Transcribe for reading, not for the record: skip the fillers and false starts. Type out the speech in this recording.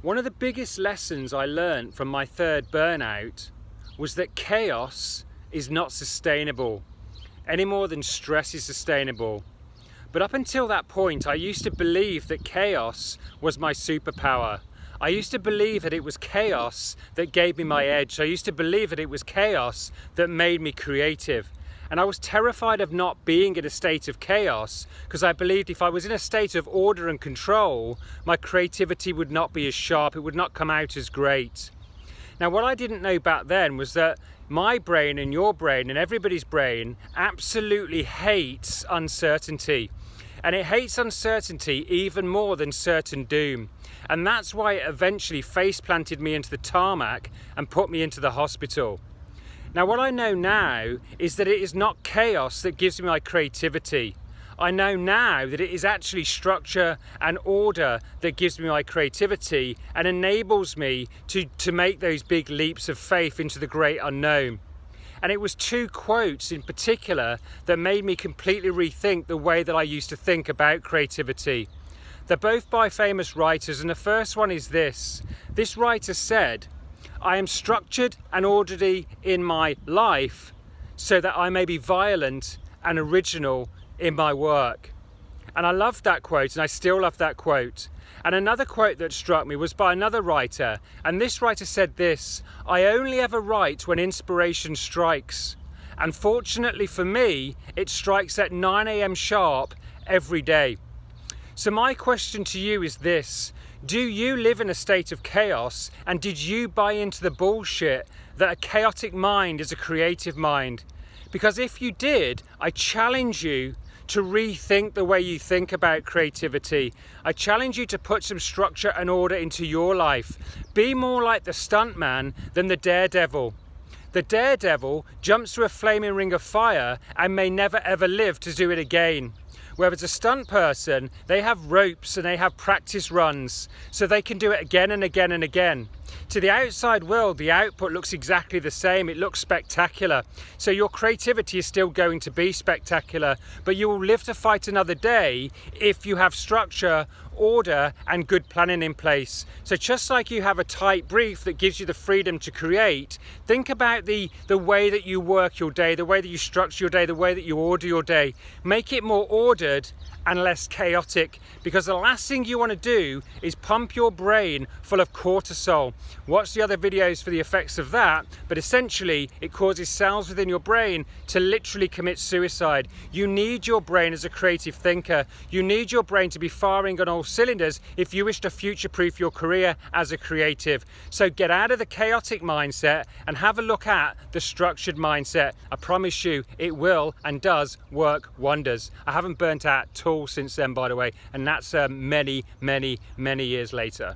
One of the biggest lessons I learned from my third burnout was that chaos is not sustainable any more than stress is sustainable. But up until that point, I used to believe that chaos was my superpower. I used to believe that it was chaos that gave me my edge. I used to believe that it was chaos that made me creative. And I was terrified of not being in a state of chaos because I believed if I was in a state of order and control, my creativity would not be as sharp, it would not come out as great. Now, what I didn't know back then was that my brain and your brain and everybody's brain absolutely hates uncertainty. And it hates uncertainty even more than certain doom. And that's why it eventually face planted me into the tarmac and put me into the hospital. Now, what I know now is that it is not chaos that gives me my creativity. I know now that it is actually structure and order that gives me my creativity and enables me to make those big leaps of faith into the great unknown. And it was two quotes in particular that made me completely rethink the way that I used to think about creativity. They're both by famous writers, and the first one is this. This writer said, "I am structured and orderly in my life so that I may be violent and original in my work." And I loved that quote, and I still love that quote. And another quote that struck me was by another writer, and this writer said this: "I only ever write when inspiration strikes. And fortunately for me, it strikes at 9 a.m. sharp every day." So my question to you is this: do you live in a state of chaos, and did you buy into the bullshit that a chaotic mind is a creative mind? Because if you did, I challenge you to rethink the way you think about creativity. I challenge you to put some structure and order into your life. Be more like the stuntman than the daredevil. The daredevil jumps through a flaming ring of fire and may never ever live to do it again. Whereas a stunt person, they have ropes and they have practice runs, so they can do it again and again and again. To the outside world, the output looks exactly the same. It looks spectacular. So your creativity is still going to be spectacular, but you will live to fight another day if you have structure, order, and good planning in place. So just like you have a tight brief that gives you the freedom to create, think about the way that you work your day, the way that you structure your day, the way that you order your day. Make it more ordered and less chaotic, because the last thing you want to do is pump your brain full of cortisol. Watch the other videos for the effects of that, but essentially it causes cells within your brain to literally commit suicide. You need your brain as a creative thinker. You need your brain to be firing on all cylinders if you wish to future-proof your career as a creative. So get out of the chaotic mindset and have a look at the structured mindset. I promise you it will and does work wonders. I haven't burnt out at all since then, by the way, and that's many years later.